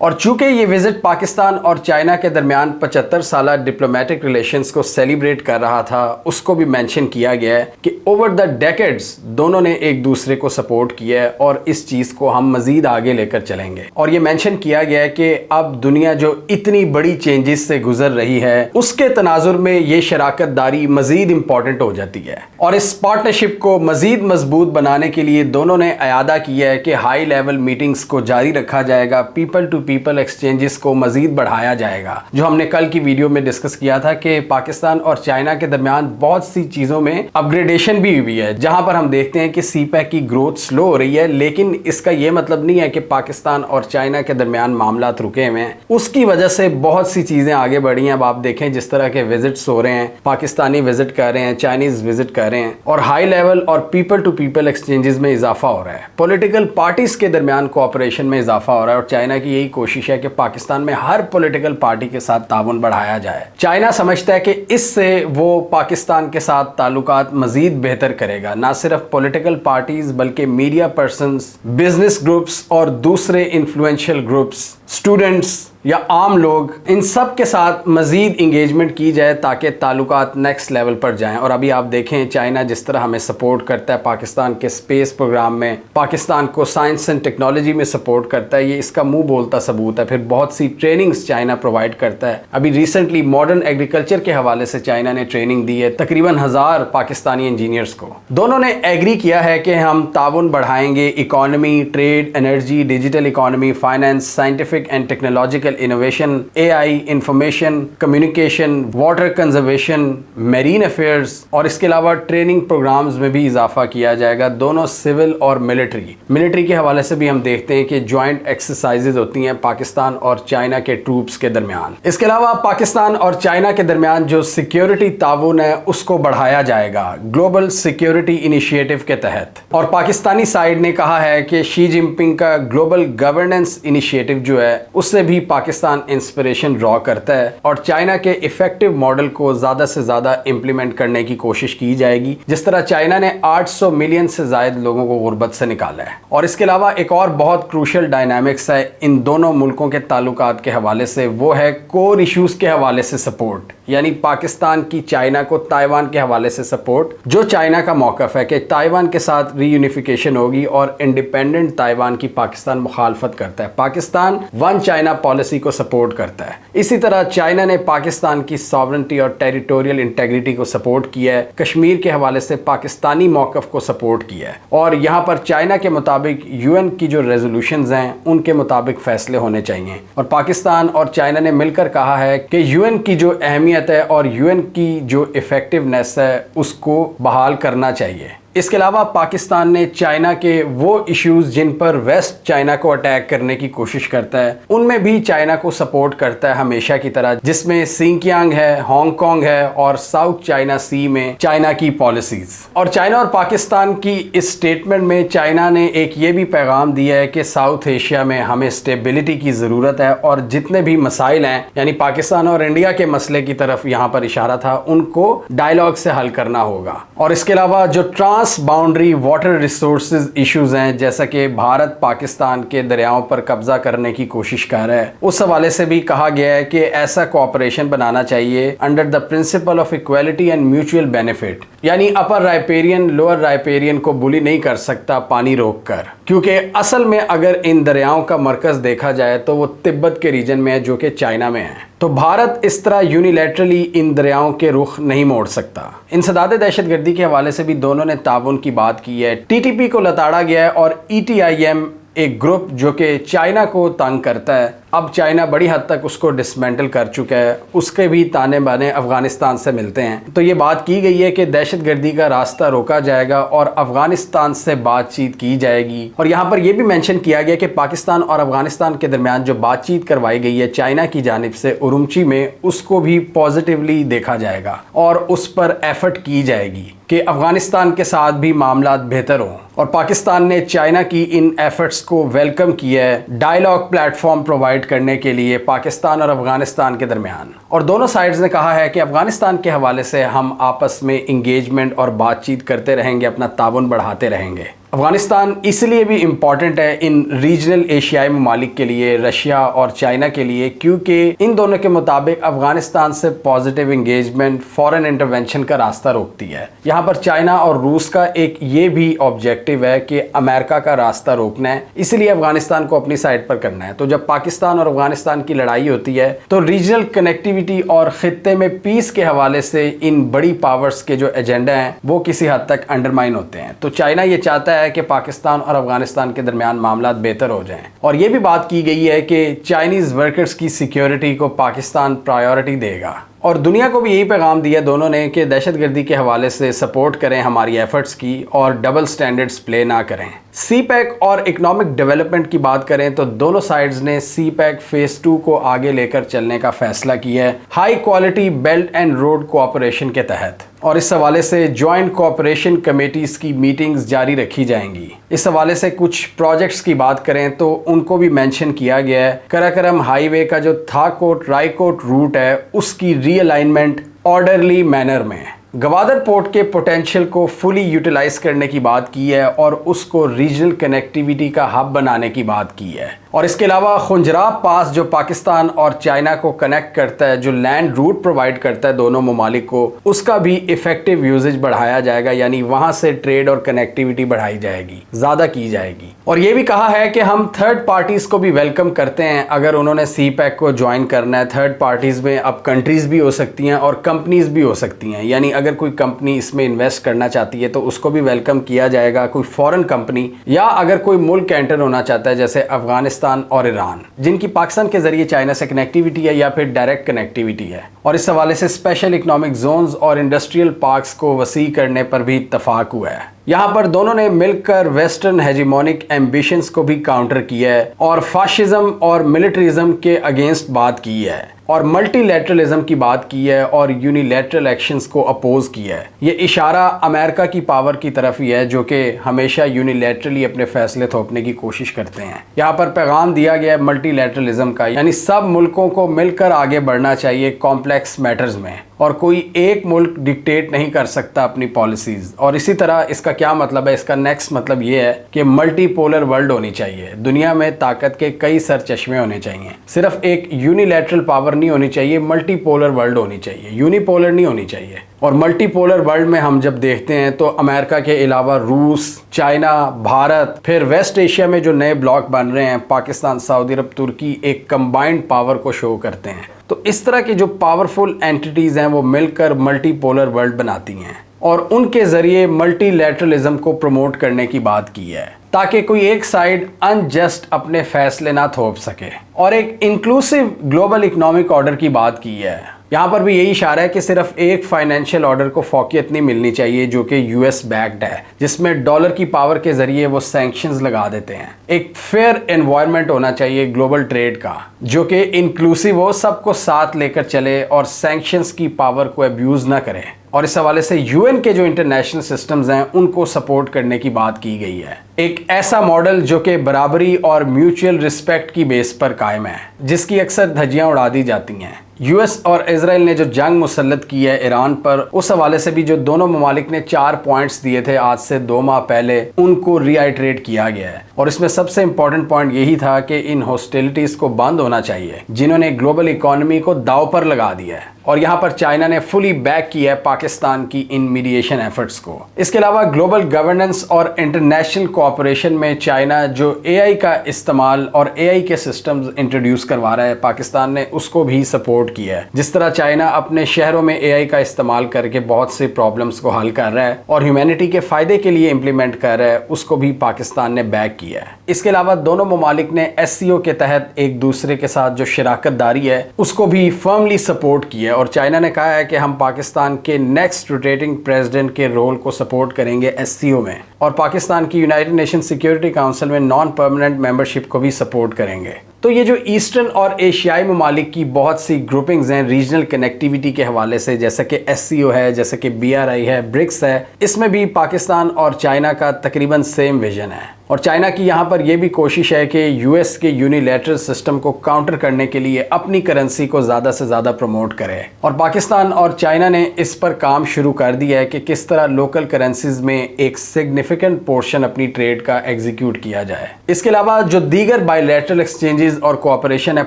اور چونکہ یہ وزٹ پاکستان اور چائنا کے درمیان 75 سالہ ڈپلومیٹک ریلیشنز کو سیلیبریٹ کر رہا تھا، اس کو بھی مینشن کیا گیا ہے کہ اوور دا ڈیکیڈز دونوں نے ایک دوسرے کو سپورٹ کیا ہے اور اس چیز کو ہم مزید آگے لے کر چلیں گے۔ اور یہ مینشن کیا گیا ہے کہ اب دنیا جو اتنی بڑی چینجز سے گزر رہی ہے، اس کے تناظر میں یہ شراکت داری مزید امپورٹنٹ ہو جاتی ہے، اور اس پارٹنرشپ کو مزید مضبوط بنانے کے لیے دونوں نے اعادہ کیا ہے کہ ہائی لیول میٹنگز کو جاری رکھا جائے گا، پیپل ٹو پیپل ایکسچینجز کو مزید بڑھایا جائے گا۔ جو ہم نے کل کی ویڈیو میں ڈسکس کیا تھا کہ پاکستان اور چائنا کے درمیان بہت سی چیزوں میں اپ گریڈیشن بھی ہوئی ہے، جہاں پر ہم دیکھتے ہیں کہ سی پیک کی گروتھ سلو ہو رہی ہے، لیکن اس کا یہ مطلب نہیں ہے کہ پاکستان اور چائنا کے درمیان معاملات رکے ہوئے ہیں۔ اس کی وجہ سے بہت سی چیزیں آگے بڑھی ہیں۔ اب آپ دیکھیں جس طرح کے وزٹس ہو رہے ہیں، پاکستانی وزٹ کر رہے ہیں، چائنیز وزٹ کر رہے ہیں، اور ہائی لیول اور پیپل ٹو پیپل ایکسچینجز میں اضافہ ہو رہا ہے، پولیٹیکل پارٹیز کے درمیان کوآپریشن میں اضافہ ہو رہا ہے، اور چائنا کی یہی کوشش ہے کہ پاکستان میں ہر پولیٹیکل پارٹی کے ساتھ تعاون بڑھایا جائے۔ چائنا سمجھتا ہے کہ اس سے وہ پاکستان کے ساتھ تعلقات مزید بہتر کرے گا، نہ صرف پولیٹیکل پارٹیز بلکہ میڈیا پرسنز، بزنس گروپس اور دوسرے انفلوئنشل گروپس، اسٹوڈنٹس یا عام لوگ، ان سب کے ساتھ مزید انگیجمنٹ کی جائے تاکہ تعلقات نیکسٹ لیول پر جائیں۔ اور ابھی آپ دیکھیں چائنا جس طرح ہمیں سپورٹ کرتا ہے پاکستان کے اسپیس پروگرام میں، پاکستان کو سائنس اینڈ ٹیکنالوجی میں سپورٹ کرتا ہے، یہ اس کا منہ بولتا ثبوت ہے۔ پھر بہت سی ٹریننگز چائنا پرووائڈ کرتا ہے۔ ابھی ریسنٹلی ماڈرن ایگریکلچر کے حوالے سے چائنا نے ٹریننگ دی ہے تقریباً 1000 پاکستانی انجینئرز کو۔ دونوں نے ایگری کیا ہے کہ ہم تعاون بڑھائیں گے economy, trade, energy, digital economy, finance, scientific and technological innovation, A I, information communication, water conservation, marine affairs, اور اس کے علاوہ ٹریننگ پروگرامز میں بھی اضافہ کیا جائے گا، دونوں سول اور ملٹری کے حوالے سے بھی ہم دیکھتے ہیں کہ جوائنٹ ایکسرسائزز ہوتی ہیں پاکستان اور چائنا کے ٹروپس کے درمیان۔ اس کے علاوہ پاکستان اور چائنا کے درمیان جو سیکیورٹی تعاون ہے اس کو بڑھایا جائے گا گلوبل سیکیورٹی انیشیٹو کے تحت، اور پاکستانی سائیڈ نے کہا ہے کہ شی جن پنگ کا گلوبل گورننس انیشیٹو جو ہے اس سے بھی پاکستان انسپریشن ڈرا کرتا ہے، اور چائنا کے ایفیکٹو ماڈل کو زیادہ سے زیادہ امپلیمنٹ کرنے کی کوشش کی جائے گی، جس طرح چائنا نے 800 ملین سے زائد لوگوں کو غربت سے نکالا ہے۔ اور اس کے علاوہ ایک اور بہت کروشل ڈائنامکس ہے ان دونوں ملکوں کے تعلقات کے حوالے سے، وہ ہے کور ایشوز کے حوالے سے سپورٹ، یعنی پاکستان کی چائنا کو تائیوان کے حوالے سے سپورٹ۔ جو چائنا کا موقف ہے کہ تائیوان کے ساتھ ری یونیفیکیشن ہوگی اور انڈیپینڈنٹ تائیوان کی پاکستان مخالفت کرتا ہے، پاکستان ون چائنا پالیسی کو سپورٹ کرتا ہے۔ اسی طرح چائنا نے پاکستان کی ساورنٹی اور ٹیریٹوریل انٹیگریٹی کو سپورٹ کیا ہے، کشمیر کے حوالے سے پاکستانی موقف کو سپورٹ کیا ہے، اور یہاں پر چائنا کے مطابق یو این کی جو ریزولوشنز ہیں ان کے مطابق فیصلے ہونے چاہیے، اور پاکستان اور چائنا نے مل کر کہا ہے کہ یو این کی جو اہمیت ہے اور یو این کی جو ایفیکٹونیس ہے اس کو بحال کرنا چاہیے۔ اس کے علاوہ پاکستان نے چائنا کے وہ ایشوز جن پر ویسٹ چائنا کو اٹیک کرنے کی کوشش کرتا ہے ان میں بھی چائنا کو سپورٹ کرتا ہے ہمیشہ کی طرح، جس میں سینکیانگ ہے، ہانگ کانگ ہے، اور ساؤتھ چائنا سی میں چائنا کی پالیسیز۔ اور چائنا اور پاکستان کی اس سٹیٹمنٹ میں چائنا نے ایک یہ بھی پیغام دیا ہے کہ ساؤتھ ایشیا میں ہمیں سٹیبلٹی کی ضرورت ہے، اور جتنے بھی مسائل ہیں، یعنی پاکستان اور انڈیا کے مسئلے کی طرف یہاں پر اشارہ تھا، ان کو ڈائیلاگ سے حل کرنا ہوگا۔ اور اس کے علاوہ جو trans boundary water resources issues ہیں، جیسا کہ بھارت پاکستان کے دریاؤں پر قبضہ کرنے کی کوشش کر رہا ہے، اس حوالے سے بھی کہا گیا ہے کہ ایسا کوآپریشن بنانا چاہیے under the principle of equality and mutual benefit, یعنی اپر رائپیرین لوور رائپیرین کو بلی نہیں کر سکتا پانی روک کر، کیونکہ اصل میں اگر ان دریاؤں کا مرکز دیکھا جائے تو وہ تبت کے ریجن میں ہے جو کہ چائنا میں ہے، تو بھارت اس طرح یونیلیٹرلی ان دریاؤں کے رخ نہیں موڑ سکتا۔ انسداد دہشت گردی کے حوالے سے بھی دونوں نے تعاون کی بات کی ہے، ٹی ٹی پی کو لتاڑا گیا ہے، اور ای ٹی آئی ایم ایک گروپ جو کہ چائنا کو تنگ کرتا ہے، اب چائنا بڑی حد تک اس کو ڈسمینٹل کر چکا ہے، اس کے بھی تانے بانے افغانستان سے ملتے ہیں۔ تو یہ بات کی گئی ہے کہ دہشت گردی کا راستہ روکا جائے گا اور افغانستان سے بات چیت کی جائے گی، اور یہاں پر یہ بھی مینشن کیا گیا کہ پاکستان اور افغانستان کے درمیان جو بات چیت کروائی گئی ہے چائنا کی جانب سے اورمچی میں، اس کو بھی پازیٹیولی دیکھا جائے گا اور اس پر ایفرٹ کی جائے گی کہ افغانستان کے ساتھ بھی معاملات بہتر ہوں، اور پاکستان نے چائنا کی ان ایفرٹس کو ویلکم کیا ہے ڈائیلاگ پلیٹ فارم پرووائڈ کرنے کے لیے پاکستان اور افغانستان کے درمیان، اور دونوں سائڈز نے کہا ہے کہ افغانستان کے حوالے سے ہم آپس میں انگیجمنٹ اور بات چیت کرتے رہیں گے، اپنا تعاون بڑھاتے رہیں گے۔ افغانستان اس لیے بھی امپورٹنٹ ہے ان ریجنل ایشیائی ممالک کے لیے، رشیا اور چائنا کے لیے، کیونکہ ان دونوں کے مطابق افغانستان سے پازیٹیو انگیجمنٹ فورن انٹرونشن کا راستہ روکتی ہے۔ یہاں پر چائنا اور روس کا ایک یہ بھی آبجیکٹو ہے کہ امریکہ کا راستہ روکنا ہے، اس لیے افغانستان کو اپنی سائڈ پر کرنا ہے۔ تو جب پاکستان اور افغانستان کی لڑائی ہوتی ہے تو ریجنل کنیکٹیویٹی اور خطے میں پیس کے حوالے سے ان بڑی پاورز کے جو ایجنڈا ہیں وہ کسی حد تک انڈرمائن ہوتے ہیں۔ تو چائنا یہ چاہتا ہے کہ پاکستان اور افغانستان کے درمیان معاملات بہتر ہو جائیں، اور یہ بھی بات کی گئی ہے کہ چائنیز ورکرز کی سیکیورٹی کو پاکستان پرائیورٹی دے گا، اور دنیا کو بھی یہی پیغام دیا دونوں نے کہ دہشت گردی کے حوالے سے سپورٹ کریں ہماری ایفرٹس کی اور ڈبل سٹینڈرڈز پلے نہ کریں۔ سی پیک اور اکنامک ڈیولپمنٹ کی بات کریں تو دونوں سائڈز نے سی پیک فیز 2 کو آگے لے کر چلنے کا فیصلہ کیا ہے high quality belt and road cooperation کے تحت، اور اس حوالے سے جوائنٹ کوآپریشن کمیٹیز کی میٹنگز جاری رکھی جائیں گی۔ اس حوالے سے کچھ پروجیکٹس کی بات کریں تو ان کو بھی مینشن کیا گیا ہے۔ کراکرم ہائی وے کا جو تھاکوٹ رائے کوٹ روٹ ہے اس کی ری الائنمنٹ آرڈرلی مینر میں، گوادر پورٹ کے پوٹینشیل کو فلی یوٹیلائز کرنے کی بات کی ہے اور اس کو ریجنل کنیکٹیویٹی کا ہب بنانے کی بات کی ہے، اور اس کے علاوہ خنجراب پاس جو پاکستان اور چائنا کو کنیکٹ کرتا ہے، جو لینڈ روٹ پرووائڈ کرتا ہے دونوں ممالک کو، اس کا بھی ایفیکٹو یوزج بڑھایا جائے گا، یعنی وہاں سے ٹریڈ اور کنیکٹیویٹی بڑھائی جائے گی، زیادہ کی جائے گی۔ اور یہ بھی کہا ہے کہ ہم تھرڈ پارٹیز کو بھی ویلکم کرتے ہیں اگر انہوں نے سی پیک کو جوائن کرنا ہے۔ تھرڈ پارٹیز میں اب کنٹریز بھی ہو سکتی ہیں اور کمپنیز بھی ہو سکتی ہیں، یعنی اگر کوئی کمپنی اس میں انویسٹ کرنا چاہتی ہے تو اس کو بھی ویلکم کیا جائے گا، کوئی فورن کمپنی، یا اگر کوئی ملک انٹر ہونا چاہتا ہے جیسے افغانستان اور ایران، جن کی پاکستان کے ذریعے چائنا سے کنیکٹیویٹی ہے یا پھر ڈائریکٹ کنیکٹیویٹی ہے۔ اور اس حوالے سے اسپیشل اکنامک زونز اور انڈسٹریل پارکس کو وسیع کرنے پر بھی اتفاق ہوا ہے۔ یہاں پر دونوں نے مل کر ویسٹرن ہیجیمونک ایمبیشنز کو بھی کاؤنٹر کیا ہے اور فاشزم اور ملٹریزم کے اگینسٹ بات کی ہے، اور ملٹی لیٹرلزم کی بات کی ہے اور یونیلیٹرل ایکشنز کو اپوز کیا ہے۔ یہ اشارہ امریکہ کی پاور کی طرف ہی ہے جو کہ ہمیشہ یونیلیٹرلی اپنے فیصلے تھوپنے کی کوشش کرتے ہیں۔ یہاں پر پیغام دیا گیا ہے ملٹی لیٹرلزم کا، یعنی سب ملکوں کو مل کر آگے بڑھنا چاہیے کمپلیکس میٹرز میں، اور کوئی ایک ملک ڈکٹیٹ نہیں کر سکتا اپنی پالیسیز۔ اور اسی طرح اس کا کیا مطلب ہے؟ اس کا نیکسٹ مطلب یہ ہے کہ ملٹی پولر ورلڈ ہونی چاہیے، دنیا میں طاقت کے کئی سر چشمے ہونے چاہیے، صرف ایک یونیلیٹرل پاور نہیں ہونی چاہیے، ملٹی پولر ورلڈ ہونی چاہیے، یونی پولر نہیں ہونی چاہیے۔ اور ملٹی پولر ورلڈ میں ہم جب دیکھتے ہیں تو امریکہ کے علاوہ روس، چائنا، بھارت، پھر ویسٹ ایشیا میں جو نئے بلاک بن رہے ہیں، پاکستان، سعودی عرب، ترکی، ایک کمبائنڈ پاور کو شو کرتے ہیں۔ تو اس طرح کی جو پاورفل اینٹیز ہیں وہ مل کر ملٹی پولر ورلڈ بناتی ہیں، اور ان کے ذریعے ملٹی لیٹرلزم کو پروموٹ کرنے کی بات کی ہے تاکہ کوئی ایک سائیڈ انجسٹ اپنے فیصلے نہ تھوپ سکے، اور ایک انکلوسیو گلوبل اکنامک آرڈر کی بات کی ہے۔ یہاں پر بھی یہی اشارہ ہے کہ صرف ایک فائنینشیل آرڈر کو فوقیت نہیں ملنی چاہیے جو کہ یو ایس بیکڈ ہے، جس میں ڈالر کی پاور کے ذریعے وہ سینکشنز لگا دیتے ہیں۔ ایک فیئر انوائرمنٹ ہونا چاہیے گلوبل ٹریڈ کا جو کہ انکلوسیو ہو، سب کو ساتھ لے کر چلے اور سینکشنز کی پاور کو ابیوز نہ کرے۔ اور اس حوالے سے یو این کے جو انٹرنیشنل سسٹمز ہیں ان کو سپورٹ کرنے کی بات کی گئی ہے، ایک ایسا ماڈل جو کہ برابری اور میوچل رسپیکٹ کی بیس پر قائم ہے، جس کی اکثر دھجیاں اڑا دی جاتی ہیں۔ یو ایس اور اسرائیل نے جو جنگ مسلط کی ہے ایران پر، اس حوالے سے بھی جو دونوں ممالک نے 4 پوائنٹس دیے تھے آج سے 2 ماہ پہلے، ان کو ری آئیٹریٹ کیا گیا ہے، اور اس میں سب سے امپورٹنٹ پوائنٹ یہی تھا کہ ان ہاسٹیلٹیز کو بند ہونا چاہیے جنہوں نے گلوبل اکانومی کو داؤ پر لگا دیا ہے، اور یہاں پر چائنا نے فلی بیک کیا ہے پاکستان کی ان میڈیشن ایفرٹس کو۔ اس کے علاوہ گلوبل گورننس اور انٹرنیشنل کوآپریشن میں چائنا جو اے آئی کا استعمال اور اے آئی کے سسٹمز انٹروڈیوس کروا رہا ہے، پاکستان نے اس کو بھی سپورٹ کیا ہے۔ جس طرح چائنا اپنے شہروں میں اے آئی کا استعمال کر کے بہت سے پرابلمز کو حل کر رہا ہے اور ہیومینٹی کے فائدے کے لیے امپلیمنٹ کر رہا ہے، اس کو بھی پاکستان نے بیک کیا ہے۔ اس کے علاوہ دونوں ممالک نے ایس سی او کے تحت ایک دوسرے کے ساتھ جو شراکت داری ہے اس کو بھی فرملی سپورٹ کیا ہے، اور چائنا نے کہا ہے کہ ہم پاکستان کے نیکسٹ روٹیٹنگ پریزیڈنٹ کے رول کو سپورٹ کریں گے ایس سی او میں، اور پاکستان کی یونائٹڈ نیشن سیکیورٹی کاؤنسل میں نان پرماننٹ ممبرشپ کو بھی سپورٹ کریں گے۔ تو یہ جو ایسٹرن اور ایشیائی ممالک کی بہت سی گروپنگز ہیں ریجنل کنیکٹیویٹی کے حوالے سے، جیسا کہ ایس سی او ہے، جیسا کہ بی آر آئی ہے، برکس ہے، اس میں بھی پاکستان اور چائنا کا تقریباً سیم ویژن ہے۔ اور چائنا کی یہاں پر یہ بھی کوشش ہے کہ یو ایس کے یونیلیٹرل سسٹم کو کاؤنٹر کرنے کے لیے اپنی کرنسی کو زیادہ سے زیادہ پروموٹ کرے، اور پاکستان اور چائنا نے اس پر کام شروع کر دیا ہے کہ کس طرح لوکل کرنسیز میں ایک سگنیفیکنٹ پورشن اپنی ٹریڈ کا ایگزیکیوٹ کیا جائے۔ اس کے علاوہ جو دیگر بائی لیٹرل ایکسچینجز اور کوآپریشن ہے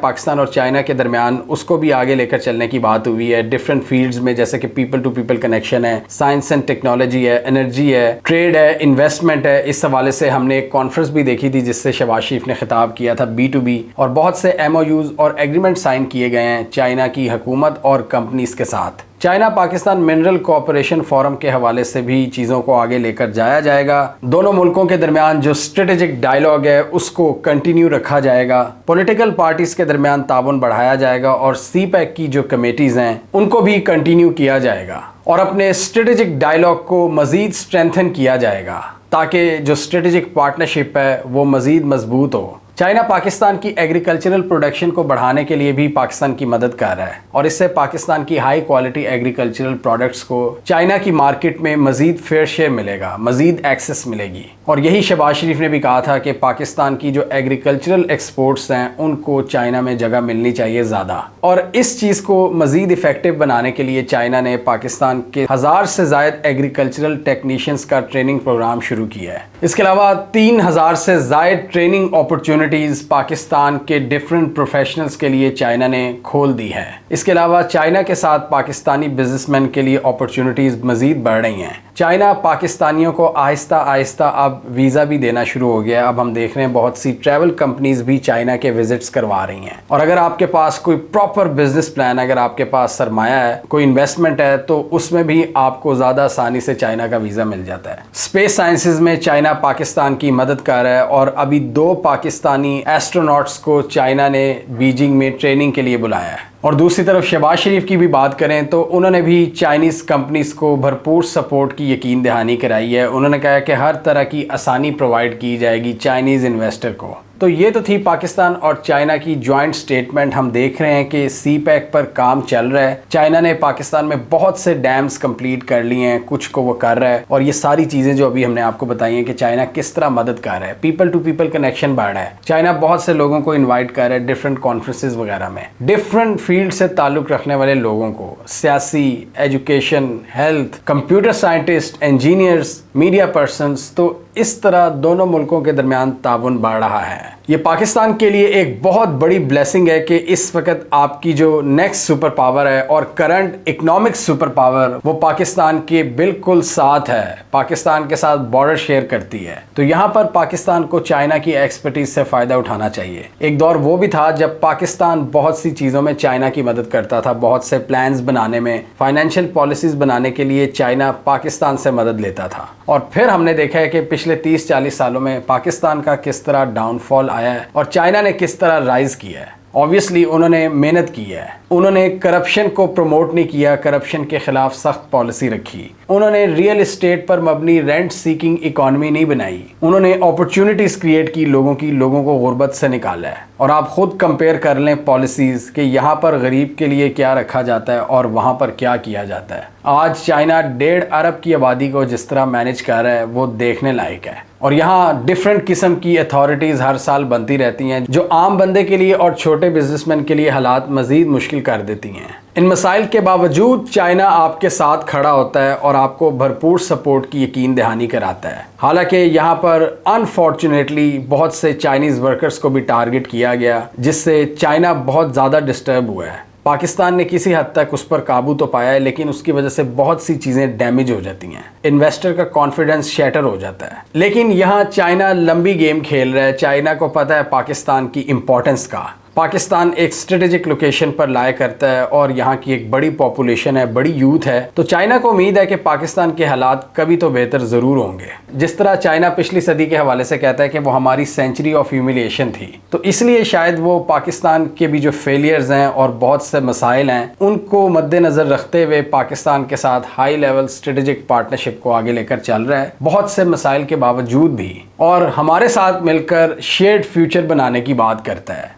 پاکستان اور چائنا کے درمیان، اس کو بھی آگے لے کر چلنے کی بات ہوئی ہے ڈفرینٹ فیلڈز میں، جیسے کہ پیپل ٹو پیپل کنیکشن ہے، سائنس اینڈ ٹیکنالوجی ہے، انرجی ہے، ٹریڈ ہے، انویسٹمنٹ ہے۔ اس حوالے سے ہم نے ایک کانفرنس بھی دیکھی تھی جس سے شہباز شریف نے خطاب کیا تھا B2B، اور بہت سے MOUs اور ایگریمنٹ سائن کیے گئے ہیں چائنا کی حکومت اور کمپنیز کے ساتھ۔ China Pakistan mineral cooperation forum کے حوالے سے بھی چیزوں کو آگے لے کر جایا جائے گا۔ دونوں ملکوں کے درمیان جو اسٹریٹجک ڈائیلاگ ہے اس کو کنٹینیو رکھا جائے گا، پولیٹیکل پارٹیز کے درمیان تعاون بڑھایا جائے گا، اور سی پیک کی جو کمیٹیز ہیں ان کو بھی کنٹینیو کیا جائے گا، اور اپنے اسٹریٹجک ڈائیلاگ کو مزید اسٹرینتھن کیا جائے گا تاکہ جو اسٹریٹجک پارٹنرشپ ہے وہ مزید مضبوط ہو۔ چائنا پاکستان کی ایگریکلچرل پروڈکشن کو بڑھانے کے لیے بھی پاکستان کی مدد کر رہا ہے، اور اس سے پاکستان کی ہائی کوالٹی ایگریکلچرل پروڈکٹس کو چائنا کی مارکیٹ میں مزید فیئر شیئر ملے گا، مزید ایکسس ملے گی۔ اور یہی شہباز شریف نے بھی کہا تھا کہ پاکستان کی جو ایگریکلچرل ایکسپورٹس ہیں ان کو چائنا میں جگہ ملنی چاہیے زیادہ، اور اس چیز کو مزید افیکٹو بنانے کے لیے چائنا نے پاکستان کے 1000 سے زائد ایگریکلچرل ٹیکنیشینز کا ٹریننگ پروگرام شروع کیا ہے۔ اس کے علاوہ 3000 سے زائد ٹریننگ اپرچونٹیز پاکستان کے ڈیفرنٹ پروفیشنلز کے لیے چائنا نے کھول دی ہے۔ اس کے علاوہ چائنا کے ساتھ پاکستانی بزنس مین کے لیے اپرچونٹیز مزید بڑھ رہی ہیں۔ چائنا پاکستانیوں کو آہستہ آہستہ اب ویزا بھی دینا شروع ہو گیا ہے۔ اب ہم دیکھ رہے ہیں بہت سی ٹریول کمپنیز بھی چائنا کے وزٹس کروا رہی ہیں، اور اگر آپ کے پاس کوئی پراپر بزنس پلان، اگر آپ کے پاس سرمایہ ہے، کوئی انویسٹمنٹ ہے، تو اس میں بھی آپ کو زیادہ آسانی سے چائنا کا ویزا مل جاتا ہے۔ اسپیس سائنسز میں چائنا پاکستان کی مدد کر رہا ہے، اور ابھی 2 پاکستانی ایسٹروناٹس کو چائنا نے بیجنگ میں ٹریننگ کے لیے بلایا ہے۔ اور دوسری طرف شہباز شریف کی بھی بات کریں تو انہوں نے بھی چائنیز کمپنیز کو بھرپور سپورٹ کی یقین دہانی کرائی ہے۔ انہوں نے کہا کہ ہر طرح کی آسانی پرووائڈ کی جائے گی چائنیز انویسٹر کو۔ تو یہ تو تھی پاکستان اور چائنا کی جوائنٹ سٹیٹمنٹ۔ ہم دیکھ رہے ہیں کہ سی پیک پر کام چل رہا ہے۔ چائنا نے پاکستان میں بہت سے ڈیمز کمپلیٹ کر لیے ہیں، کچھ کو وہ کر رہا ہے، اور یہ ساری چیزیں جو ابھی ہم نے آپ کو بتائی ہیں کہ چائنا کس طرح مدد کر رہا ہے، پیپل ٹو پیپل کنیکشن بڑھ رہا ہے۔ چائنا بہت سے لوگوں کو انوائٹ کر رہا ہے ڈفرینٹ کانفرنسز وغیرہ میں، ڈفرینٹ فیلڈ سے تعلق رکھنے والے لوگوں کو، سیاسی، education, health, computer scientist, engineers, media persons. تو اس طرح دونوں ملکوں کے درمیان تعاون بڑھ رہا ہے۔ یہ پاکستان کے لیے ایک بہت بڑی بلیسنگ ہے کہ اس وقت آپ کی جو نیکسٹ سپر پاور ہے اور کرنٹ اکنامک سپر پاور وہ پاکستان کے بالکل ساتھ ہے، پاکستان کے ساتھ بارڈر شیئر کرتی ہے۔ تو یہاں پر پاکستان کو چائنا کی ایکسپرٹیز سے فائدہ اٹھانا چاہیے۔ ایک دور وہ بھی تھا جب پاکستان بہت سی چیزوں میں چائنا کی مدد کرتا تھا، بہت سے پلانز بنانے میں، فائنینشیل پالیسیز بنانے کے لیے چائنا پاکستان سے مدد لیتا تھا۔ اور پھر ہم نے دیکھا ہے کہ پچھلے 30-40 سالوں میں پاکستان کا کس طرح ڈاؤن فال آیا ہے اور چائنا نے کس طرح رائز کیا ہے۔ اوبویسلی انہوں نے محنت کی ہے، انہوں نے کرپشن کو پروموٹ نہیں کیا، کرپشن کے خلاف سخت پالیسی رکھی، انہوں نے ریئل اسٹیٹ پر مبنی رینٹ سیکنگ اکانومی نہیں بنائی، انہوں نے اپرچونٹیز کریٹ کی، لوگوں کو غربت سے نکالا ہے۔ اور آپ خود کمپیئر کر لیں پالیسیز کہ یہاں پر غریب کے لیے کیا رکھا جاتا ہے اور وہاں پر کیا کیا جاتا ہے۔ آج چائنا 1.5 ارب کی آبادی کو جس طرح مینج کر رہا ہے وہ دیکھنے لائق ہے، اور یہاں ڈیفرنٹ قسم کی اتھارٹیز ہر سال بنتی رہتی ہیں جو عام بندے کے لیے اور چھوٹے بزنس مین کے لیے حالات مزید مشکل کر دیتی ہیں۔ ان مسائل کے باوجود چائنا آپ کے ساتھ کھڑا ہوتا ہے اور آپ کو بھرپور سپورٹ کی یقین دہانی کراتا ہے۔ حالانکہ یہاں پر انفارچونیٹلی بہت سے چائنیز ورکرز کو بھی ٹارگٹ کیا گیا، جس سے چائنا بہت زیادہ ڈسٹرب ہوا ہے۔ پاکستان نے کسی حد تک اس پر قابو تو پایا ہے، لیکن اس کی وجہ سے بہت سی چیزیں ڈیمیج ہو جاتی ہیں، انویسٹر کا کانفیڈنس شیٹر ہو جاتا ہے۔ لیکن یہاں چائنا لمبی گیم کھیل رہا ہے، چائنا کو پتہ ہے پاکستان کی امپورٹنس کا۔ پاکستان ایک اسٹریٹجک لوکیشن پر لائے کرتا ہے اور یہاں کی ایک بڑی پاپولیشن ہے، بڑی یوتھ ہے، تو چائنا کو امید ہے کہ پاکستان کے حالات کبھی تو بہتر ضرور ہوں گے۔ جس طرح چائنا پچھلی صدی کے حوالے سے کہتا ہے کہ وہ ہماری سینچری آف ہیوملیشن تھی، تو اس لیے شاید وہ پاکستان کے بھی جو فیلیئرز ہیں اور بہت سے مسائل ہیں ان کو مد نظر رکھتے ہوئے پاکستان کے ساتھ ہائی لیول اسٹریٹجک پارٹنرشپ کو آگے لے کر چل رہا ہے، بہت سے مسائل کے باوجود بھی، اور ہمارے ساتھ مل کر شیئرڈ فیوچر بنانے کی بات کرتا ہے۔